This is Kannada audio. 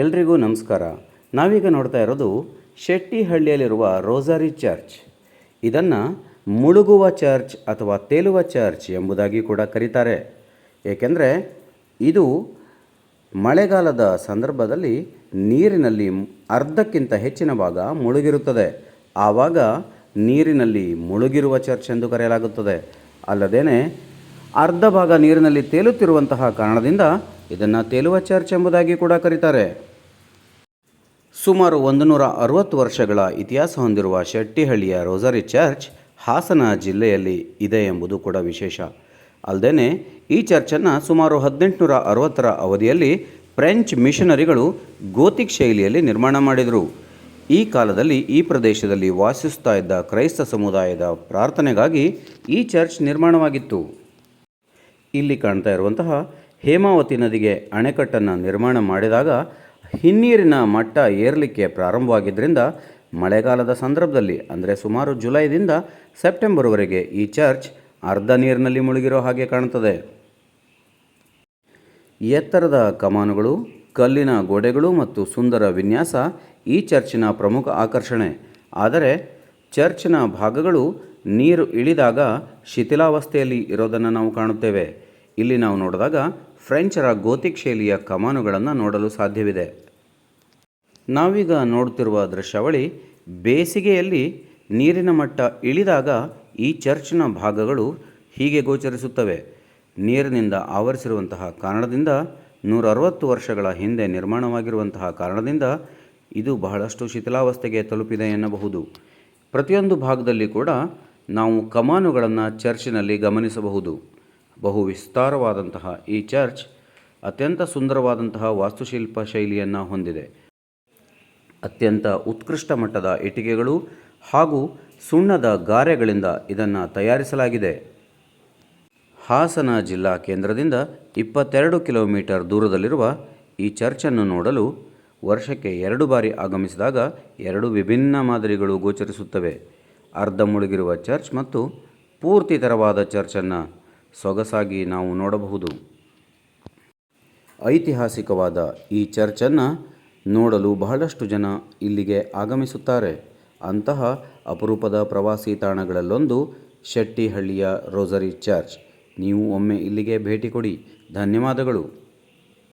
ಎಲ್ರಿಗೂ ನಮಸ್ಕಾರ. ನಾವೀಗ ನೋಡ್ತಾ ಇರೋದು ಶೆಟ್ಟಿಹಳ್ಳಿಯಲ್ಲಿರುವ ರೋಸರಿ ಚರ್ಚ್. ಇದನ್ನು ಮುಳುಗುವ ಚರ್ಚ್ ಅಥವಾ ತೇಲುವ ಚರ್ಚ್ ಎಂಬುದಾಗಿ ಕೂಡ ಕರೀತಾರೆ. ಏಕೆಂದರೆ ಇದು ಮಳೆಗಾಲದ ಸಂದರ್ಭದಲ್ಲಿ ನೀರಿನಲ್ಲಿ ಅರ್ಧಕ್ಕಿಂತ ಹೆಚ್ಚಿನ ಭಾಗ ಮುಳುಗಿರುತ್ತದೆ. ಆವಾಗ ನೀರಿನಲ್ಲಿ ಮುಳುಗಿರುವ ಚರ್ಚ್ ಎಂದು ಕರೆಯಲಾಗುತ್ತದೆ. ಅಲ್ಲದೇ ಅರ್ಧ ಭಾಗ ನೀರಿನಲ್ಲಿ ತೇಲುತ್ತಿರುವಂತಹ ಕಾರಣದಿಂದ ಇದನ್ನು ತೇಲುವ ಚರ್ಚ್ ಎಂಬುದಾಗಿ ಕೂಡ ಕರೀತಾರೆ. ಸುಮಾರು 160 ವರ್ಷಗಳ ಇತಿಹಾಸ ಹೊಂದಿರುವ ಶೆಟ್ಟಿಹಳ್ಳಿಯ ರೋಸರಿ ಚರ್ಚ್ ಹಾಸನ ಜಿಲ್ಲೆಯಲ್ಲಿ ಇದೆ ಎಂಬುದು ಕೂಡ ವಿಶೇಷ. ಅಲ್ಲದೆ ಈ ಚರ್ಚನ್ನು ಸುಮಾರು 1860ರ ಅವಧಿಯಲ್ಲಿ ಫ್ರೆಂಚ್ ಮಿಷನರಿಗಳು ಗೋತಿಕ್ ಶೈಲಿಯಲ್ಲಿ ನಿರ್ಮಾಣ ಮಾಡಿದರು. ಈ ಕಾಲದಲ್ಲಿ ಈ ಪ್ರದೇಶದಲ್ಲಿ ವಾಸಿಸ್ತಾ ಇದ್ದ ಕ್ರೈಸ್ತ ಸಮುದಾಯದ ಪ್ರಾರ್ಥನೆಗಾಗಿ ಈ ಚರ್ಚ್ ನಿರ್ಮಾಣವಾಗಿತ್ತು. ಇಲ್ಲಿ ಕಾಣ್ತಾ ಇರುವಂತಹ ಹೇಮಾವತಿ ನದಿಗೆ ಅಣೆಕಟ್ಟನ್ನು ನಿರ್ಮಾಣ ಮಾಡಿದಾಗ ಹಿನ್ನೀರಿನ ಮಟ್ಟ ಏರಲಿಕ್ಕೆ ಪ್ರಾರಂಭವಾಗಿದ್ದರಿಂದ ಮಳೆಗಾಲದ ಸಂದರ್ಭದಲ್ಲಿ ಅಂದರೆ ಸುಮಾರು ಜುಲೈದಿಂದ ಸೆಪ್ಟೆಂಬರ್ವರೆಗೆ ಈ ಚರ್ಚ್ ಅರ್ಧ ನೀರಿನಲ್ಲಿ ಮುಳುಗಿರೋ ಹಾಗೆ ಕಾಣುತ್ತದೆ. ಎತ್ತರದ ಕಮಾನುಗಳು, ಕಲ್ಲಿನ ಗೋಡೆಗಳು ಮತ್ತು ಸುಂದರ ವಿನ್ಯಾಸ ಈ ಚರ್ಚಿನ ಪ್ರಮುಖ ಆಕರ್ಷಣೆ. ಆದರೆ ಚರ್ಚಿನ ಭಾಗಗಳು ನೀರು ಇಳಿದಾಗ ಶಿಥಿಲಾವಸ್ಥೆಯಲ್ಲಿ ಇರೋದನ್ನು ನಾವು ಕಾಣುತ್ತೇವೆ. ಇಲ್ಲಿ ನಾವು ನೋಡಿದಾಗ ಫ್ರೆಂಚರ ಗೋತಿಕ್ ಶೈಲಿಯ ಕಮಾನುಗಳನ್ನು ನೋಡಲು ಸಾಧ್ಯವಿದೆ. ನಾವೀಗ ನೋಡುತ್ತಿರುವ ದೃಶ್ಯಾವಳಿ ಬೇಸಿಗೆಯಲ್ಲಿ ನೀರಿನ ಮಟ್ಟ ಇಳಿದಾಗ ಈ ಚರ್ಚ್ನ ಭಾಗಗಳು ಹೀಗೆ ಗೋಚರಿಸುತ್ತವೆ. ನೀರಿನಿಂದ ಆವರಿಸಿರುವಂತಹ ಕಾರಣದಿಂದ 160 ವರ್ಷಗಳ ಹಿಂದೆ ನಿರ್ಮಾಣವಾಗಿರುವಂತಹ ಕಾರಣದಿಂದ ಇದು ಬಹಳಷ್ಟು ಶಿಥಿಲಾವಸ್ಥೆಗೆ ತಲುಪಿದೆ ಎನ್ನಬಹುದು. ಪ್ರತಿಯೊಂದು ಭಾಗದಲ್ಲಿ ಕೂಡ ನಾವು ಕಮಾನುಗಳನ್ನು ಚರ್ಚಿನಲ್ಲಿ ಗಮನಿಸಬಹುದು. ಬಹು ವಿಸ್ತಾರವಾದಂತಹ ಈ ಚರ್ಚ್ ಅತ್ಯಂತ ಸುಂದರವಾದಂತಹ ವಾಸ್ತುಶಿಲ್ಪ ಶೈಲಿಯನ್ನು ಹೊಂದಿದೆ. ಅತ್ಯಂತ ಉತ್ಕೃಷ್ಟ ಮಟ್ಟದ ಇಟ್ಟಿಗೆಗಳು ಹಾಗೂ ಸುಣ್ಣದ ಗಾರೆಗಳಿಂದ ಇದನ್ನು ತಯಾರಿಸಲಾಗಿದೆ. ಹಾಸನ ಜಿಲ್ಲಾ ಕೇಂದ್ರದಿಂದ 22 ಕಿಲೋಮೀಟರ್ ದೂರದಲ್ಲಿರುವ ಈ ಚರ್ಚನ್ನು ನೋಡಲು ವರ್ಷಕ್ಕೆ 2 ಬಾರಿ ಆಗಮಿಸಿದಾಗ 2 ವಿಭಿನ್ನ ಮಾದರಿಗಳು ಗೋಚರಿಸುತ್ತವೆ. ಅರ್ಧ ಮುಳುಗಿರುವ ಚರ್ಚ್ ಮತ್ತು ಪೂರ್ತಿ ತೆರವಾದ ಚರ್ಚನ್ನು ಸೊಗಸಾಗಿ ನಾವು ನೋಡಬಹುದು. ಐತಿಹಾಸಿಕವಾದ ಈ ಚರ್ಚನ್ನು ನೋಡಲು ಬಹಳಷ್ಟು ಜನ ಇಲ್ಲಿಗೆ ಆಗಮಿಸುತ್ತಾರೆ. ಅಂತಹ ಅಪರೂಪದ ಪ್ರವಾಸಿ ತಾಣಗಳಲ್ಲೊಂದು ಶೆಟ್ಟಿಹಳ್ಳಿಯ ರೋಸರಿ ಚರ್ಚ್. ನೀವು ಒಮ್ಮೆ ಇಲ್ಲಿಗೆ ಭೇಟಿ ಕೊಡಿ. ಧನ್ಯವಾದಗಳು.